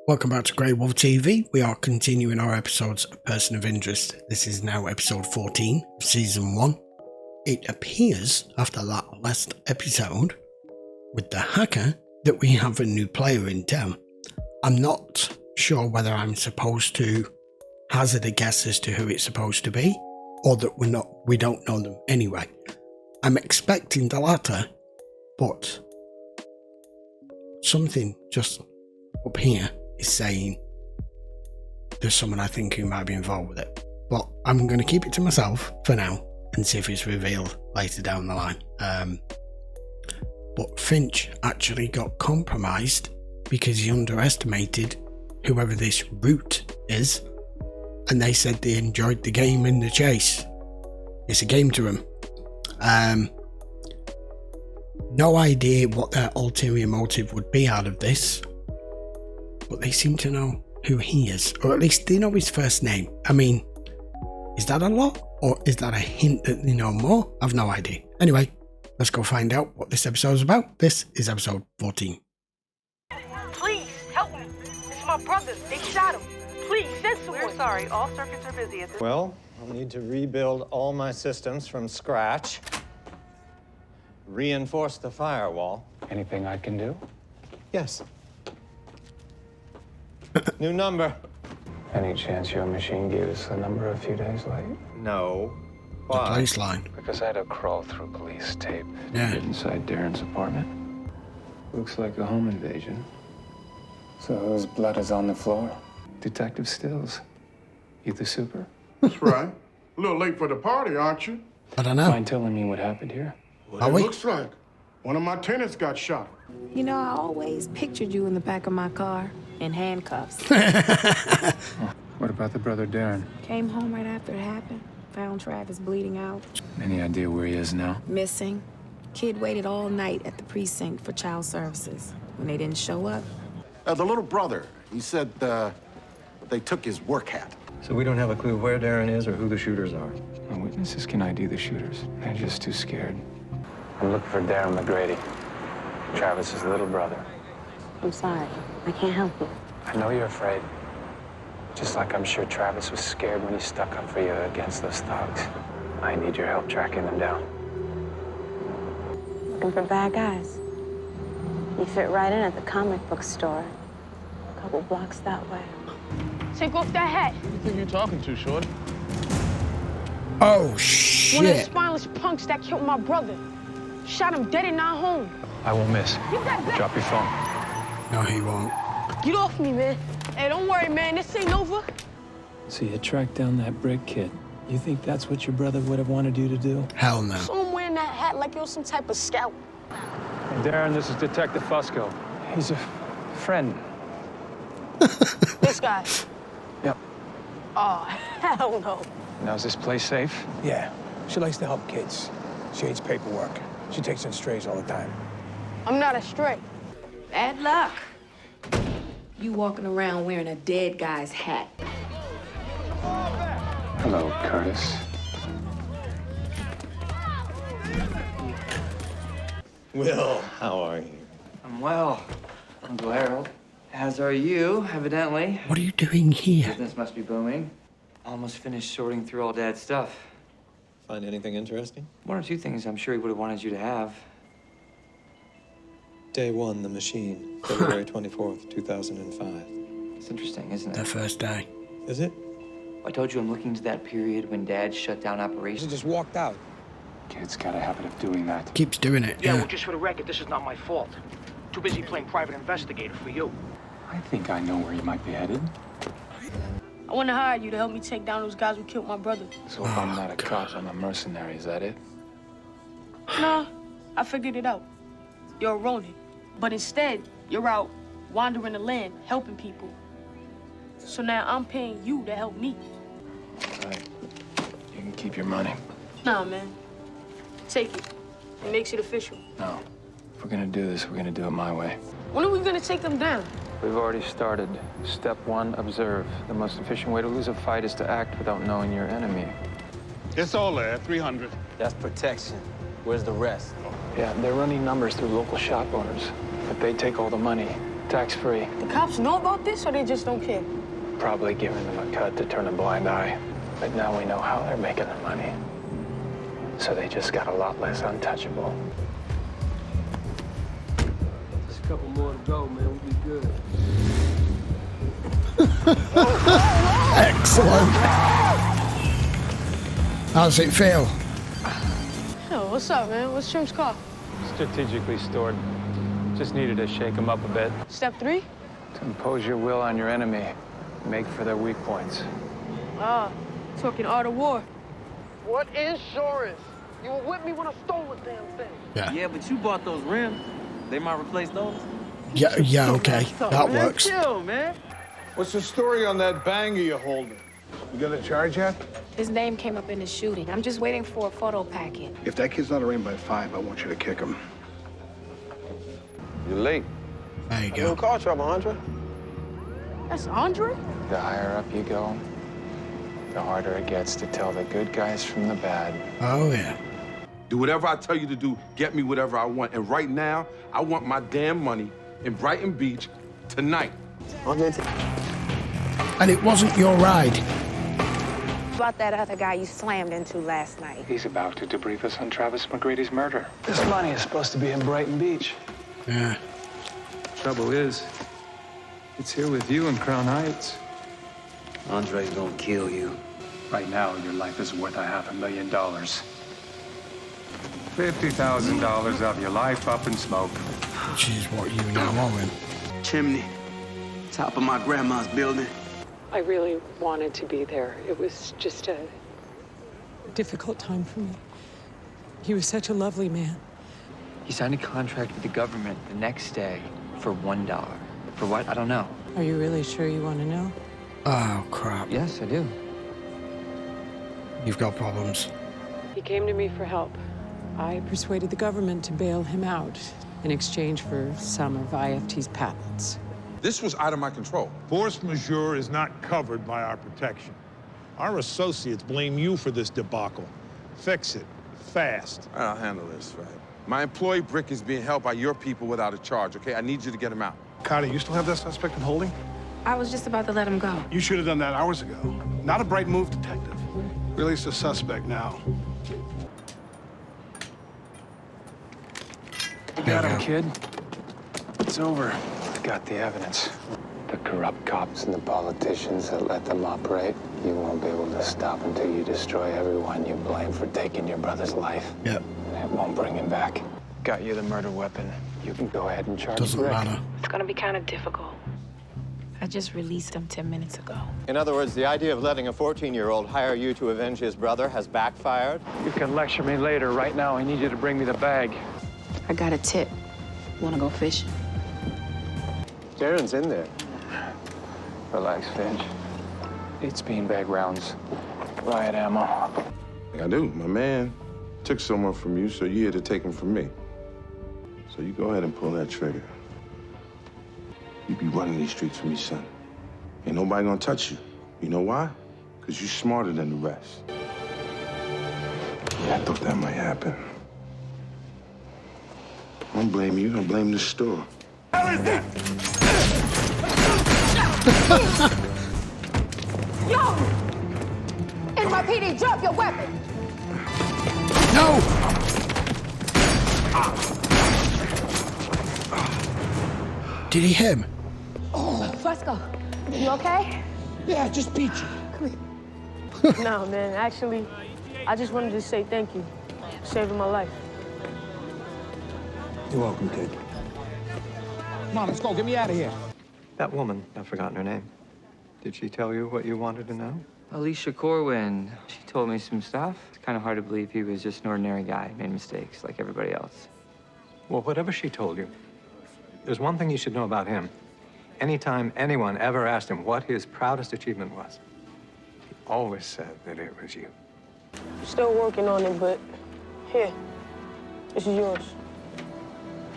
Welcome back to GreyWolf TV. We are continuing our episodes of Person of Interest. This is now episode 14 of season 1. It appears, after that last episode with the hacker, that we have a new player in town. I'm not sure whether I'm supposed to hazard a guess as to who it's supposed to be, or that we don't know them anyway. I'm expecting the latter, but something just up here is saying there's someone I think who might be involved with it. But I'm going to keep it to myself for now and see if it's revealed later down the line. But Finch actually got compromised because he underestimated whoever this Root is, and they said they enjoyed the game and the chase. It's a game to them. No idea what their ulterior motive would be out of this, but they seem to know who he is, or at least they know his first name. I mean, is that a lot, or is that a hint that they know more? I've no idea. Anyway, let's go find out what this episode is about. This is episode 14. Please, help me. It's my brother. They shot him. Please, send someone. We're sorry. All circuits are busy at this. Well, I'll need to rebuild all my systems from scratch. Reinforce the firewall. Anything I can do? Yes. New number. Any chance your machine gave us the number a few days late? No. The Why? place line. Because I had to crawl through police tape to Yeah. get inside Darren's apartment. Looks like a home invasion. So whose blood is on the floor? Detective Stills. You the super? That's right. A little late for the party, aren't you? I don't know. Mind telling me what happened here? Well, Are it we? looks like one of my tenants got shot. You know, I always pictured you in the back of my car in handcuffs. What about the brother Darren? Came home right after it happened. Found Travis bleeding out, Any idea where he is now? missing. Kid waited all night at the precinct for child services. When they didn't show up, The little brother, he said they took his work hat. So we don't have a clue where Darren is or who the shooters are. No witnesses can ID the shooters. They're just too scared. I'm looking for Darren McGrady, Travis's little brother. I'm sorry. I can't help you. I know you're afraid. Just like I'm sure Travis was scared when he stuck up for you against those thugs. I need your help tracking them down. Looking for bad guys. You fit right in at the comic book store. A couple blocks that way. Take off that hat. Who do you think you're talking to, Shorty? Oh, One of the shit. spineless punks that killed my brother. Shot him dead and not home. I won't miss. Get that back. Drop your phone. No, he won't. Get off me, man. Hey, don't worry, man. This ain't over. So you tracked down that brick kid. You think that's what your brother would have wanted you to do? Hell no. Someone wearing that hat like it was some type of scout. Hey, Darren, this is Detective Fusco. He's a friend. This guy. Yep. Oh, hell no. Now, is this place safe? Yeah. She likes to help kids. She hates paperwork. She takes in strays all the time. I'm not a stray. bad luck. You walking around wearing a dead guy's hat. Hello, Curtis. Will, how are you? I'm well, Uncle Harold. As are you, evidently. What are you doing here? Business must be booming. Almost finished sorting through all Dad's stuff. Find anything interesting? One or two things I'm sure he would have wanted you to have. Day 1, the machine, February 24th, 2005. It's interesting, isn't The it? first day. Is it? I told you I'm looking to that period when Dad shut down She operations. just walked out. Kid's got a habit of doing that. Keeps doing it, Yeah, yeah. well, just for the record, this is not my fault. Too busy playing private investigator for you. I think I know where you might be headed. I want to hire you to help me take down those guys who killed my brother. So if I'm not a cop, I'm a mercenary, is that it? Nah, I figured it out. You're a Ronin. But instead, you're out wandering the land, helping people. So now I'm paying you to help me. Right. You can keep your money. Nah, man. Take it. It makes it official. No. If we're gonna do this, we're gonna do it my way. When are we gonna take them down? We've already started. Step 1, observe. The most efficient way to lose a fight is to act without knowing your enemy. It's all there, 300. That's protection. Where's the rest? Yeah, they're running numbers through local shop owners. If they take all the money, Tax-free. The cops know about this or they just don't care? Probably giving them a cut to turn a blind eye. But now we know how they're making their money. So they just got a lot less untouchable. Just a couple more to go, man. We'll be good. Excellent. How's it feel? Yo, what's up, man? What's Trim's car? Strategically stored. Just needed to shake them up a bit. Step 3? To impose your will on your enemy. Make for their weak points. Ah, talking art of war. What insurance? You were with me when I stole the damn thing. Yeah, but you bought those rims. They might replace those. Yeah, okay. That works. Chill, man. What's the story on that banger you're holding? You got a charge yet? His name came up in the shooting. I'm just waiting for a photo packet. If that kid's not arraigned by 5, I want you to kick him. You're late. There you go. Car trouble, Andre. That's Andre? The higher up you go, the harder it gets to tell the good guys from the bad. Oh, yeah. Do whatever I tell you to do, get me whatever I want. And right now, I want my damn money in Brighton Beach tonight. And it wasn't your ride. About that other guy you slammed into last night. He's about to debrief us on Travis McGrady's murder. This money is supposed to be in Brighton Beach. Yeah. Trouble is, it's here with you in Crown Heights. Andre's gonna kill you. Right now, your life is worth $500,000. $50,000 of your life up in smoke. Which is what you now owe him. Chimney. Top of my grandma's building. I really wanted to be there. It was just a difficult time for me. He was such a lovely man. He signed a contract with the government the next day for $1. For what? I don't know. Are you really sure you want to know? Oh, crap. Yes, I do. You've got problems. He came to me for help. I persuaded the government to bail him out in exchange for some of IFT's patents. This was out of my control. Force majeure is not covered by our protection. Our associates blame you for this debacle. Fix it, fast. All right, I'll handle this, right? My employee Brick is being held by your people without a charge, okay? I need you to get him out. Carter, you still have that suspect in holding? I was just about to let him go. You should have done that hours ago. Not a bright move, detective. Release the suspect now. You got him, kid. It's over. Got the evidence. The corrupt cops and the politicians that let them operate, you won't be able to stop until you destroy everyone you blame for taking your brother's life. Yep. And it won't bring him back. Got you the murder weapon. You can go ahead and charge Doesn't Rick. matter. It's gonna be kind of difficult. I just released him 10 minutes ago. In other words, the idea of letting a 14-year-old hire you to avenge his brother has backfired? You can lecture me later. Right now, I need you to bring me the bag. I got a tip. Wanna go fishing? Darren's in there. Relax, Finch. It's beanbag rounds. Riot ammo. I do. My man took someone from you, so you're here to take him from me. So you go ahead and pull that trigger. You be running these streets for me, son. Ain't nobody gonna touch you. You know why? Because you're smarter than the rest. Yeah, I thought that might happen. I don't blame you. I blame the store. How is that? Yo! NYPD, drop your weapon! No! Did he hit him? Fusco, you okay? Yeah, I just beat you. Come here. No, man, actually, I just wanted to say thank you. Saving my life. You're welcome, kid. Come on, let's go. Get me out of here. That woman, I've forgotten her name. Did she tell you what you wanted to know? Alicia Corwin, she told me some stuff. It's kind of hard to believe he was just an ordinary guy, made mistakes like everybody else. Well, whatever she told you, there's one thing you should know about him. Anytime anyone ever asked him what his proudest achievement was, he always said that it was you. Still working on it, but here, this is yours.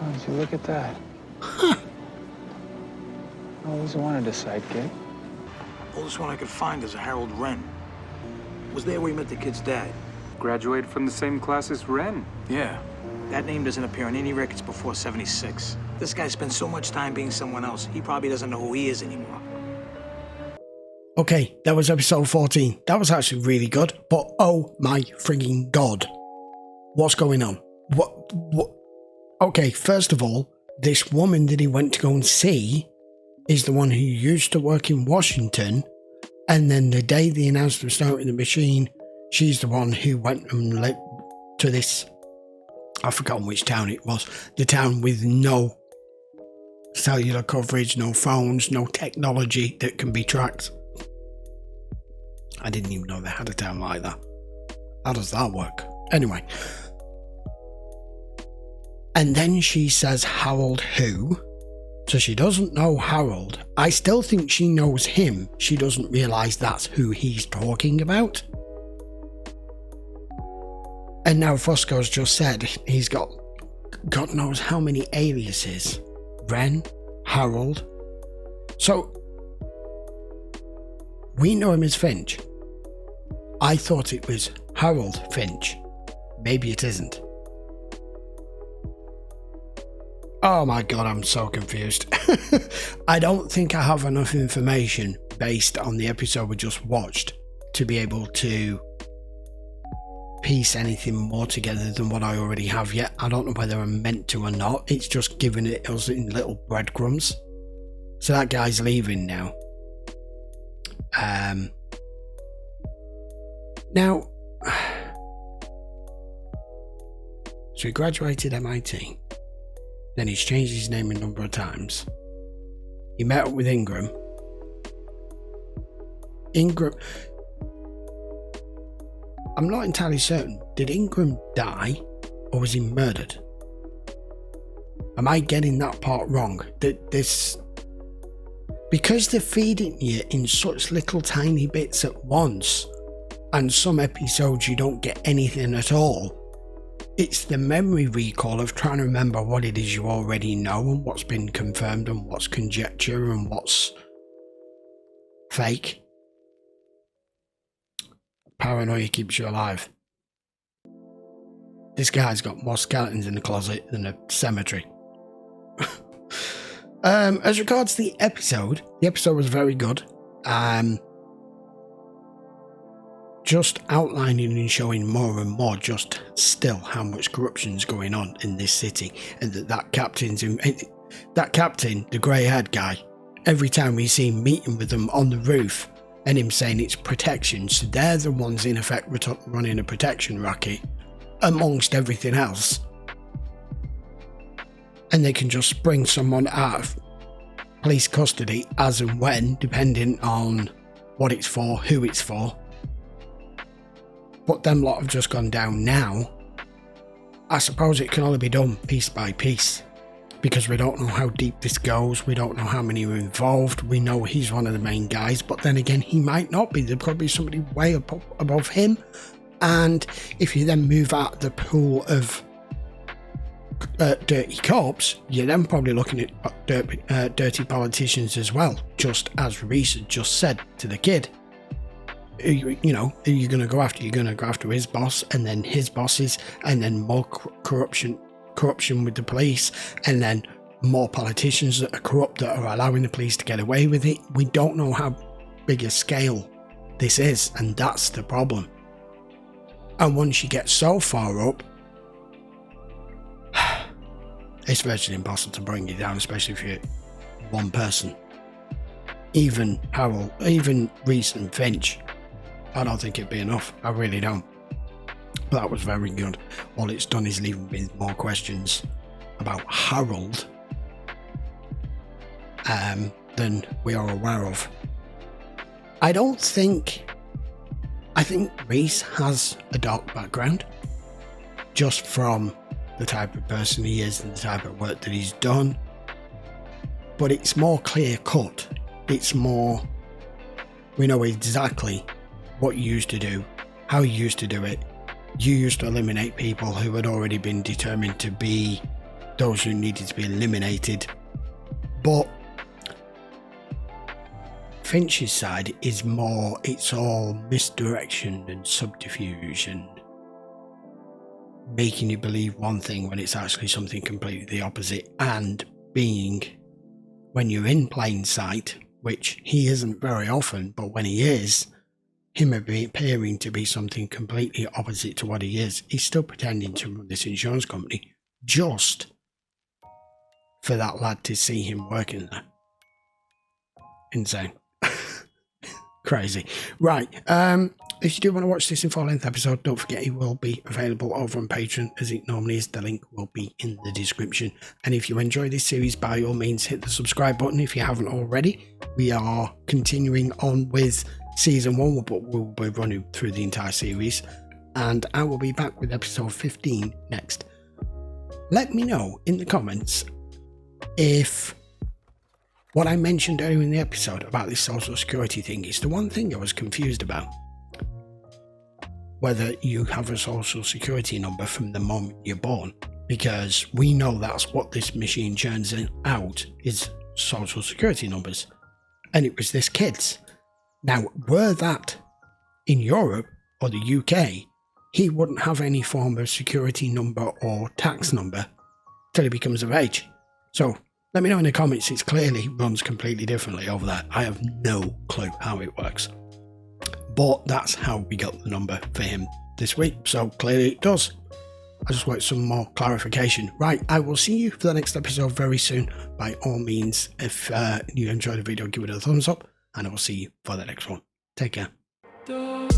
Oh, did you look at that? I always wanted a sidekick. Oldest one I could find is a Harold Wren. Was there where he met the kid's dad. Graduated from the same class as Ren. Yeah. That name doesn't appear on any records before 76. This guy spent so much time being someone else, he probably doesn't know who he is anymore. Okay, that was episode 14. That was actually really good, but oh my frigging god. What's going on? What? Okay, first of all, this woman that he went to go and see is the one who used to work in Washington, and then the day they announced the start of the machine, she's the one who went and to this, I've forgotten which town it was, the town with no cellular coverage, no phones, no technology that can be tracked. I didn't even know they had a town like that. How does that work? Anyway. And then she says, Harold who? So she doesn't know Harold. I still think she knows him. She doesn't realise that's who he's talking about. And now Fusco's just said he's got God knows how many aliases. Ren, Harold. So we know him as Finch. I thought it was Harold Finch. Maybe it isn't. Oh my god, I'm so confused. I don't think I have enough information based on the episode we just watched to be able to piece anything more together than what I already have yet. I don't know whether I'm meant to or not. It's just giving it us in little breadcrumbs. So that guy's leaving now. Now, so he graduated MIT. Then he's changed his name a number of times. He met up with Ingram. I'm not entirely certain. Did Ingram die or was he murdered? Am I getting that part wrong? Because they're feeding you in such little tiny bits at once, and some episodes you don't get anything at all. It's the memory recall of trying to remember what it is you already know and what's been confirmed and what's conjecture and what's fake. Paranoia keeps you alive. This guy's got more skeletons in the closet than a cemetery. As regards the episode was very good. Just outlining and showing more and more just still how much corruption's going on in this city, and that captain, the grey-haired guy, every time we see him meeting with them on the roof and him saying it's protection, so they're the ones in effect running a protection racket amongst everything else, and they can just bring someone out of police custody as and when, depending on what it's for, who it's for. But them lot have just gone down now. I suppose it can only be done piece by piece, because we don't know how deep this goes, we don't know how many are involved. We know he's one of the main guys, but then again he might not be. There could be somebody way above him, and if you then move out the pool of dirty cops, you're then probably looking at dirty politicians as well, just as Reese had just said to the kid. You know, who you're going to go after? You're going to go after his boss, and then his bosses, and then more corruption with the police, and then more politicians that are corrupt that are allowing the police to get away with it. We don't know how big a scale this is, and that's the problem. And once you get so far up, it's virtually impossible to bring it down, especially if you're one person. Even Harold, even Reese and Finch, I don't think it'd be enough. I really don't. But that was very good. All it's done is leave me with more questions about Harold than we are aware of. I think Reese has a dark background, just from the type of person he is and the type of work that he's done. But it's more clear cut. It's more, we know exactly what you used to do, how you used to do it. You used to eliminate people who had already been determined to be those who needed to be eliminated. But Finch's side is more, it's all misdirection and subterfuge and making you believe one thing when it's actually something completely the opposite, and being, when you're in plain sight, which he isn't very often, but when he is, him appearing to be something completely opposite to what he is. He's still pretending to run this insurance company just for that lad to see him working there. Insane. Crazy. Right, if you do want to watch this in full-length episode, don't forget it will be available over on Patreon, as it normally is. The link will be in the description. And if you enjoy this series, by all means, hit the subscribe button if you haven't already. We are continuing on with Season 1, but we'll be running through the entire series. And I will be back with episode 15 next. Let me know in the comments if what I mentioned earlier in the episode about this social security thing is the one thing I was confused about. Whether you have a social security number from the moment you're born, because we know that's what this machine churns out, is social security numbers. And it was this kid's. Now, were that in Europe or the UK, he wouldn't have any form of security number or tax number till he becomes of age. So let me know in the comments. It clearly runs completely differently over there. I have no clue how it works. But that's how we got the number for him this week. So clearly it does. I just want some more clarification. Right, I will see you for the next episode very soon. By all means, if you enjoyed the video, give it a thumbs up. And I will see you for the next one. Take care.